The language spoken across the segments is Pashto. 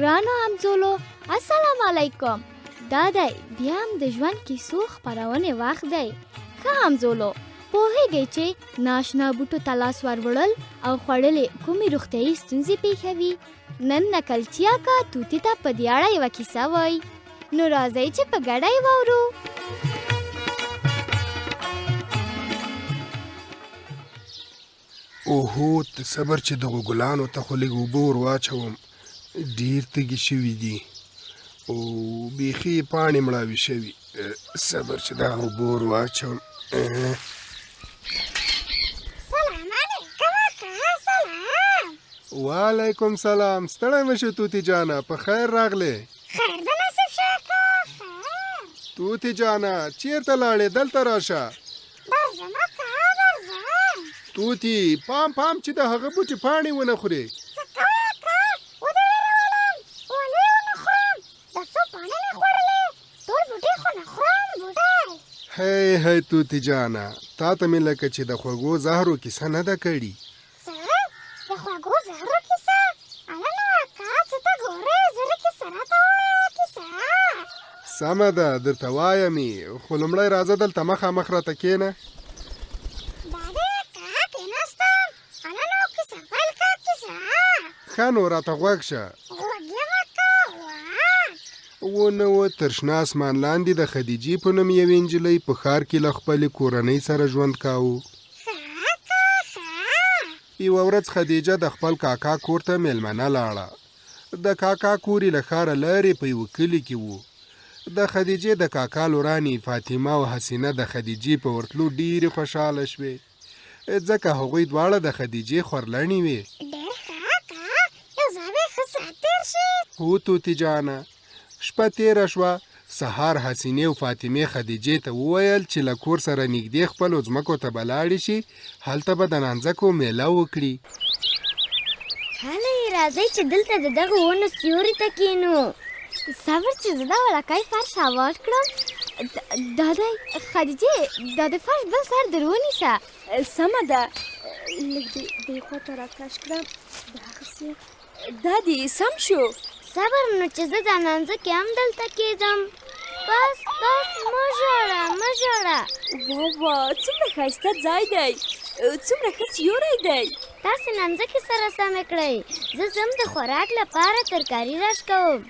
ګرانو همزولو السلام علیکم. دا دی بیا هم د ژوند کیسو خپرونې وخت دی. ښه همزولو، پوهیږئ چې ناشنا بوټو ته لاس وروړل او خوړل کومې روغتیایي ستونزې پېښوي؟ نن نکلچي اکا توتي ته په دې اړه یوه کیسه وایي. نو راځئ چې په ګډه یې واورو. اوهو ته صبر چې دغو ګلانو ته خو لږ اوبه ور واچوم، ډېر تږي شوي دي او بیخي یې پاڼې مړاوې شوي. صبر چې دغه اوبه ور واچوم. سلام علیکم اکا. سلام. وعلیکم سلام. ستړی مه شو توتي جانه، په خیر راغلې. خیر د نصیب شه اکا. خیر. توتي جانه چیرته لاړې؟ دلته راشه. درځم اکا درځم. توتي پام چې د هغه بوټي پاڼې ونه خورې. څه کوې اکا؟ ودرېږم. ولې ونه خورم؟ دا څو پاڼې مې خوړلې، ټول بوټي خو نه خورم بوټی. هی توتي جانه، تا ته مې لکه چې د خوږو زهرو کیسه نه ده کړې. څه؟ د خوږو زهرو کیسه؟ اله نو اکا څه ته ګورې؟ زړه کیسه راته ووایه کیسه. سمه ده درته وایم یې، خو لومړی راځه دلته مخامخ راته کښېنه. دا دی اکا کېناستم. اله نو کیسه پیل کړه کیسه. ښه نو راته غوږ شه. غوږ یم اکا غوږ. و تر شنه اسمان لاندې د خدیجې په نوم یوې نجلۍ په ښار کې له خپلې کورنۍ سره ژوند کاوه. یوه ورځ خدیجه د خپل کاکا کور ته میلمنه لاړه. د کاکا کور یې له ښاره لرې په یوه کلي کې و. د خدیجې د کاکا لورانې فاطمه او حسینه د خدیجې په ورتلو ډېرې خوشحاله شوې، ځکه هغوی دواړه د خدیجې خورلڼې وې. ډېر ښه اکا، یو ځای به ښه ساعت تېر شي. هو توتي جانه، شپه تېره شوه. سهار حسینې او فاطمې خدیجې ته وویل چې له کور سره نږدې خپلو ځمکو ته به لاړې شي، هلته به د نانځکو میله وکړي. هلئ راځئ چې دلته د دغو ونو سیوري ته کښېنو. صبر چې زه دا وړکی فرش هوار کړم. دا دی خدیجې، دا د فرش بل سر در ونیسه. سمه ده، لږ دې خوا ته راکش کړم. دغسې دا دې سم شو. صبر نو چې زه دا نانځکې هم دلته کېدم. بس مه ژاړه مه ژاړه. واه څومره ښایسته ځای دی، څومره ښه سیوری دی. تاسې نانځکې سره سمې کړئ. زه ځم د خوراک لپاره ترکاري رش کوم.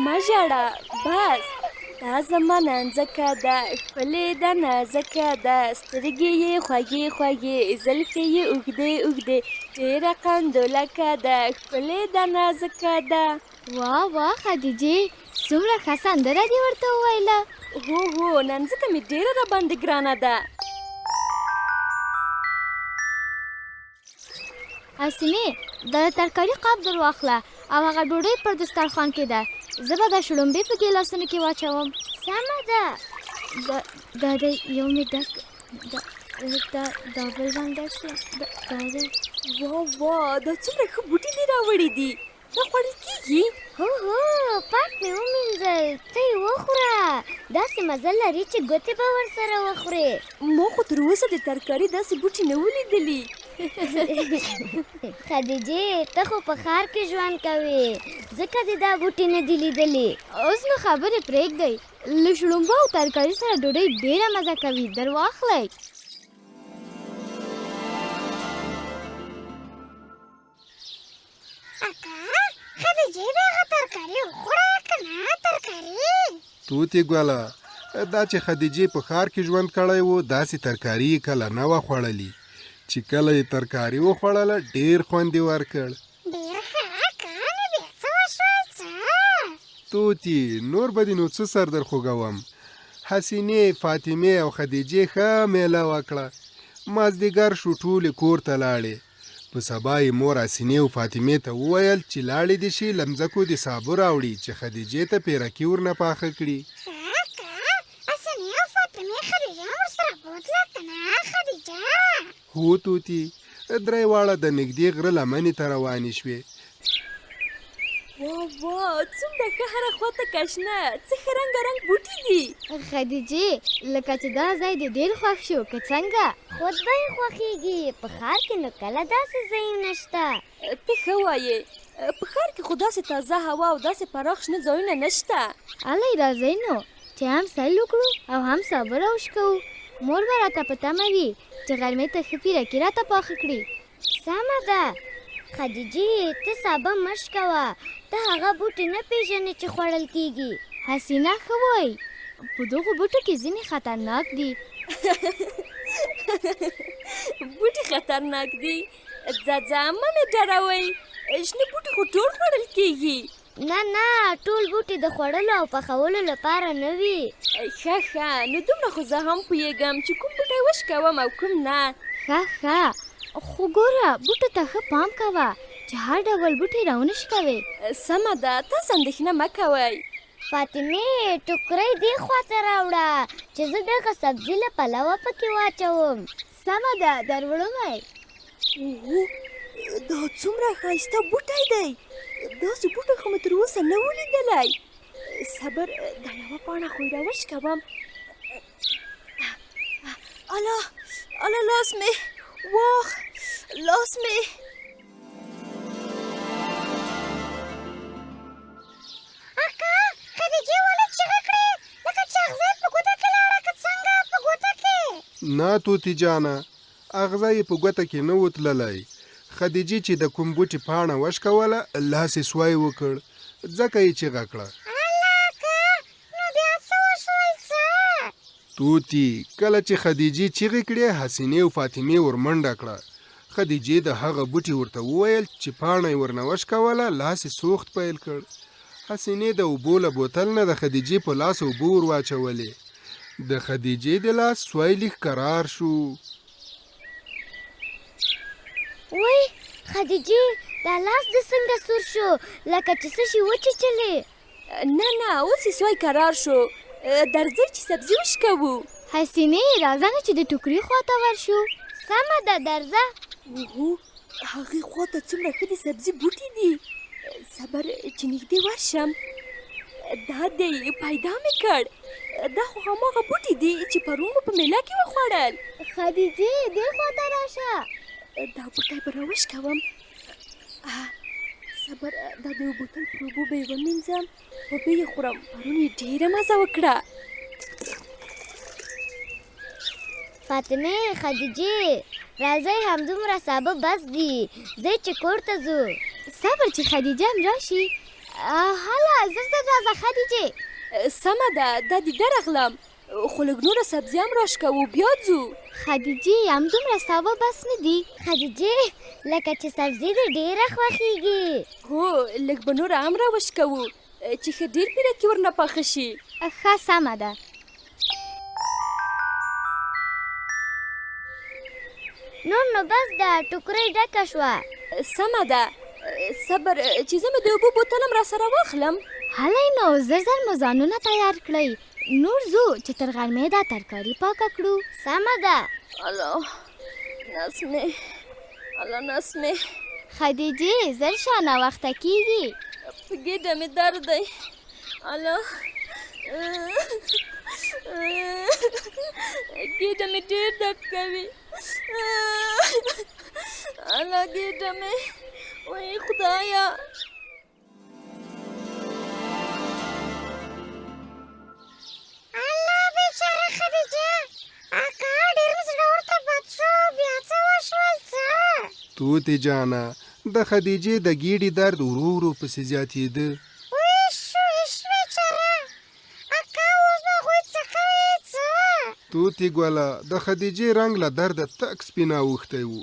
مه ژاړه، بس دا زما نانځکه ده، ښکلې ده نازکه ده، سترګې یې خوږې زلفې یې اوږدې ډېره قندولکه ده، ښکلې ده نازکه ده. واه خدیجې، څومره ښه سندره دې ورته وویله. هو نانځکه مې ډېره راباندې ګرانه ده. حسینې، دا د ترکاري قاب در واخله او هغه ډوډۍ پر دسترخوان کې ده. زه به دا شړومبې په ګیلاسونو کې واچوم. سمه ده. دا دی یو مې ډک، دا بل هم ډک دی. واه دا څومره ښه بوټي دې راوړي دي. دا خوړل کېږي؟ هو پاک مې ومینځل. ته یې وخوره، داسې مزه لري چې ګوتې به ورسره وخورې. ما خو تر اوسه د ترکاري داسې بوټي نه ولیدلي. خدیجې، ته خو په ښار کې ژوند کوې، ځکه دې دا بوټي نه دي لیدلي. اوس نو خبرې پرېږدئ، له شړومبو او ترکاري سره ډوډۍ ډېره مزه کوي. در واخلئ. اکا خدیجې به هغه ترکاري وخوړه که نه؟ ترکاري توتي ګله، دا چې خدیجې په ښار کې ژوند کړی و، داسې ترکاري یې کله نه وه خوړلي. چې کله یې ترکاري وخوړله ډېر خوند یې ورکړ. ډېر ښه اکا، نو بیا څه وشول؟ څه توتي نور به دې نو څه سر در خوږوم. حسینې، فاطمې او خدیجې ښه میله وکړه. مازدیګر شو، ټولې کور ته لاړې. په سبا یې مور حسینې او فاطمې ته وویل چې لاړې دې شي له مځکو دې سابه راوړي چې خدیجې ته پیرکي ورنه پاخه کړي. ښه اکا، حسینې او فاطمې خدیجه ورسره بوتله که نه خدیجه؟ هو توتي، درې واړه د نږدې غره لمنې ته روانې شوې. واه څومره ښه هره خواته کشنه، څه ښه رنګارنګ بوټي دي. خدیجې، لکه چې دا ځای دې ډېر خوښ شو که څنګه؟ خود به یې خوښېږي، په ښار کې نو کله داسې ځایونه شته. ته ښه وایې، په ښار کې خو داسې تازه هوا او داسې پراخ شنه ځایونه نشته. الی راځئ نو چې هم سیل وکړو او هم صبر او کوو. مور به راته په تمه وي چې غرمې ته ښه پیرکي راته پاخه کړي. سمه ده خدیجې، ته سابه مش کوه، ته هغه بوټي نه پیژنې چې خوړل کیږي. حسینه ښه وایي، په دغو بوټو کې ځینې خطرناک دي. بوټي خطرناک دي؟ ځه مه مې ډاروئ، شنه بوټي خو ټول خوړل کیږي. نه ټول بوټي د خوړلو او پخولو لپاره نه وي. ښه نو دومره خو زه هم پوهېږم چې کوم بوټی وشکوم او کوم نه. ښه خو ګوره بوټو ته ښه پام کوه چې هر ډول بوټي راونه شکوې. سمه ده، تاسو اندېښنه مه کوئ. فاطمې ټوکرۍ دې خواته راوړه چې زه دغه سبزي له پلوه پکې واچوم. سمه ده در وړمه. دا څومره ښایسته بوټی دی، داسې بوټی خو مې تر اوسه نه و لیدلی. صبر، دا یوه پاڼه خو یې راوشکوم. الله لاس مې لاس مې. اکا خدیجې ولې چیغې کړې لکه چې اغزی په ګوته کې لاړه که څنګه په ګوته کې؟ نه توتی جانه، اغزه یې په ګوته کې نه و تللی. خدیجې چې د کوم بوټي پاڼه وشکوله لاس یې سوی وکړ، ځکه یې چیغه کړه. الله اکا، نو بیا څه وشول څه؟ توتی کله چې خدیجې چیغې کړې، حسینې او فاطمې ورمنډه کړه. خدیجې د هغه بوټي ورته وویل چې پاڼه یې ورنه وشکوله، لاس یې سوخت پیل کړ. حسینې د اوبو له بوتل نه د خدیجې په لاس اوبه ور واچولې. د خدیجې د لاس سوی لیک قرار شو. وای خدیجې، دا لاس دې څنګه سور شو لکه چې څه شي وچیچلې؟ نه اوس یې سوی قرار شو. درځئ چې سبزي وشکوو. حسینې راځه نو چې د ټوکري خواته ورشو. سمه ده درځه. هغې خواته څومره ښه د سبزي بوټي دي. صبر چې نږدې ورشم. دا دی پیدا مې کړ. دا خو هماغه بوټي دي چې پرون مو په میله کې وخوړل. خدیجې دې خواته راشه. دا بوټی به راوشکوم. صبر، دا د یو بوتل په اوبو به یې ومینځم، اوبه یې خورم. پرون یې ډېره مزه وکړه. فاطمه، خدیجې راځئ، همدومره سابه بس دي، ځئ چې کور ته ځو. صبر چې خدیجه هم راشي. هله زر راځه خدیجې. سمه ده، دا دې درغلم، خو لږ نوره سبزي هم راشکوو بیا ځو. خدیجې همدومره سابه بس نه دي. خدیجې لکه چې سبزي دې ډېره خوښیږي. هو لږ به نوره هم راوشکوو چې ښه ډېر پیرکي ورنه پاخه شي. ښه سمه ده. نو بس ده، ټوکرۍ ډکه شوه. سمه ده. صبر چې زه مې د اوبو بوتل هم راسره واخلم. هلی نو زر مو ځانونه تیار کړئ، نور ځو چې تر غرمې دا ترکاري پاکه کړو. سمه ده. الله نس مې. خدیجې زر شه ناوخته کیږي. په ګېډه مې درد دی. الله ګېډه مې ډېر درد کوي. الله ګېډه مې، وای خدایا. الله بیچاره خدیجه، اکا ډېر مې زړه ورته بد شو، بیا څه وشول څه؟ توتی جانه، د خدیجې د ګیډې درد ورو ورو پسې زیاتېده. ویش بیچاره، اکا اوس به هغوی څه کوي څه؟ توتی ګوله، د خدیجې رنګ له درده تک سپین اوښتی و.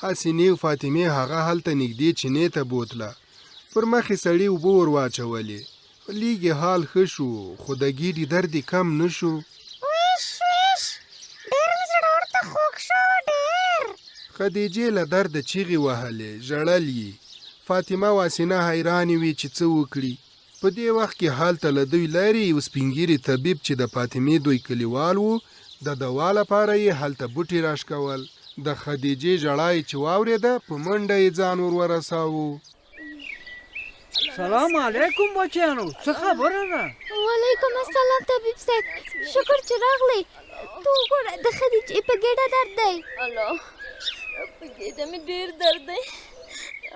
حسینې او فاطمې هغه هلته نږدې چینې ته بوتله. پر مخ یې سړې اوبه ور واچولې. لیږ یې حال ښه شو، خو د ګیډې درد یې کم نه شو. ویش ډېر مې زړه ورته خوږ شو، ډېر. خدیجې له درده چیغې وهلې، ژړل یې. فاطمه او حسینه حیرانې وې چې څه وکړي. په دې وخت کې هلته له دوی لرې یو سپین ږیري طبیب چې د فاطمې دوی کلیوال و، د دوا لپاره یې هلته بوټي راشکول. د خدیجې ژړا یې چې واورېده، په منډه یې ځان ور ورساوه. سلام علیکم بچیانو، څه خبره ده؟ وعلیکم السلام طبیب صاحب، شکر چې راغلی. تو وګوره د خدیجې په ګېډه درد دی. الله په ګېډه مې ډېر درد دی.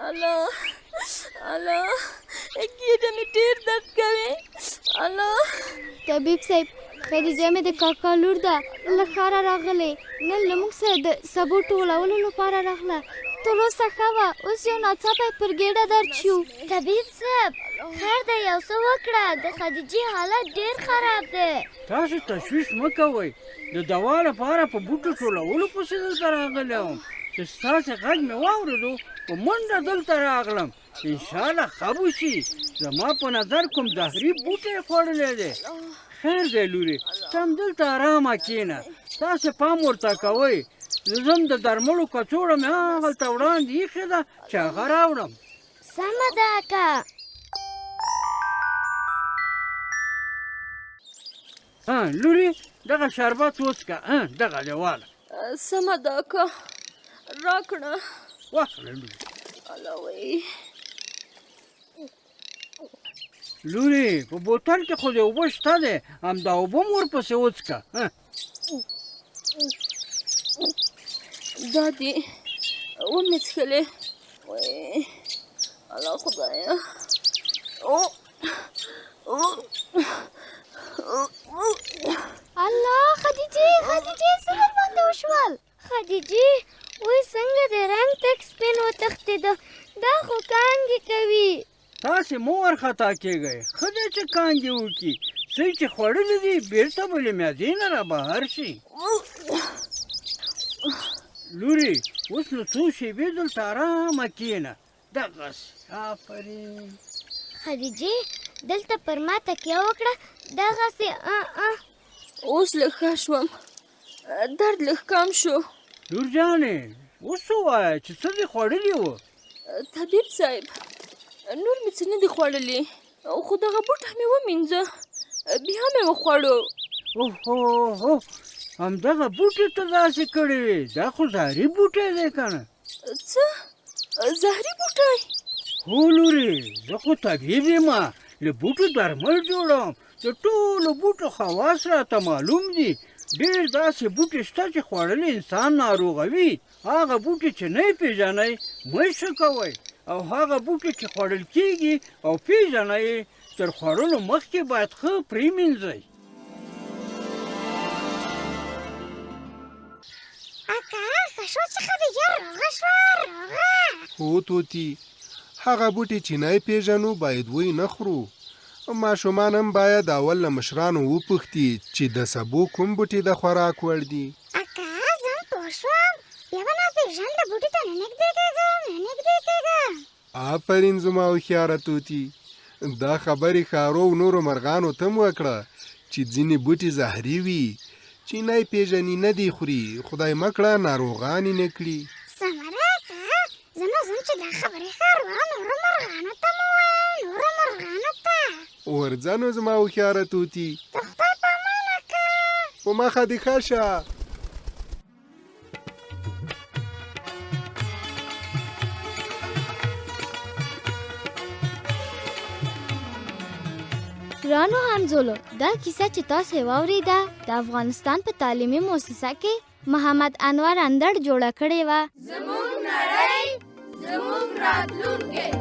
الله الله ګیډه مې ډېر درد کوي. الله طبیب صاحب خدیجه مې د کاکا لور ده له ښاره راغلې نن له موږ سره د سبو ټولولو لپاره راغله. ټول اوسه ښه وه اوس یو ناڅاپه یې پر ګېډه درد شو. طبیب صاحب خیر دی یو څه وکړه د خدیجې حالت ډېر خراب دی. تاسو تشویش مه کوئ. د دوا لپاره په بوټو ټولولو پسې دلته راغلی وم چې ستاسې غږ مې واورېدو په منډه دلته راغلم. انشاءالله ښه به شي. زما په نظر کوم زهري بوټی یې خوړلی دی. خیر دی لورې ته همدلته ارامه کښېنه. تاسې پام ورته کوئ. زه ځم د درملو کڅوړه مې هغلته وړاندې ایښې ده چې هغه راوړم. سمه ده اکا. لورې دغه شربت وڅښه. دغه دې واله. سمه ده اکا راکړه. واخله لورې. الله وی لورې په بوتل کې خو دې اوبه شته دی همدا اوبه هم ورپسې وڅښه. دا دې ومې څښلې. وی الله خدایه. الله خدیجې څنګه باندې وشول؟ خدیجې وای څنګه د رنګ تک سپین وتښتېده دا خو کانګې کوي. تاسې مه وارخطا کېږئ. ښه دی چې کانګې وکړي. څه چې خوړلي دي بېرته به له معدې نه رابهر شي. لورې اوس نو څو شېبې دلته ارامه کښېنه. دغسې آفرین. خدیجې دلته پر ما تکیه وکړه دغسې اوس لږ ښه شوم. درد لږ کم شو. لور جانې اوس ووایه چې څه دې خوړلي وه؟ طبیب صاحب نور مې څه نه دي خوړلي خو دغه بوټه مې ومینځه بیا مې وخوړو. اوهو همدغه بوټي ته داسې کړې وې. دا خو زهري بوټی دی که نه؟ څه زهري بوټی؟ هو لورې زه خو طبیب یم. له بوټو درمل جوړوم. د ټولو بوټو خواص راته معلوم دي. ډېر داسې بوټي شته چې خوړل انسان ناروغوي. هغه بوټي چې نه یې پېژنئ مه یې ښه کوئ او هغه بوټي چې خوړل کېږي او پېژنئ تر خوړلو مخکې باید ښه پرېمینځئ. اکا ښه شوه چې خدیجه روغه شوه روغه. هو توتي هغه بوټي چې نه یې پېژنو باید وی نه خورو. ماشومان هم باید اول له مشرانو وپوښتي چې د سبو کوم بوټي د خوراک وړ دي. اکا زه هم پوه شوم بیا به ناپېژانده بوټي ته نه نږدې کېږه. آفرین زما هوښیاره توتي. دا خبرې ښارو او نورو مرغانو ته هم وکړه چې ځینې بوټي زهري وي چې نه یې پېژني نه دي خوري. خدای مه کړه ناروغان یې نه کړي. سمه ده اکا زه نو ځم چې دا خبرې ښاروه نورو مرغانو ته مو وایم نورو مرغانو ته. ورځه نو زما هوښیاره توتي. د خدای په امان اکا. په مخه دې ښه شه. ګرانو همزولو دا کیسه چې تاسو یې واورېده د افغانستان په تعلیمي مؤسسه کې محمد انور اندړ جوړه کړې وه. زموږ نړۍ زموږ راتلونکی.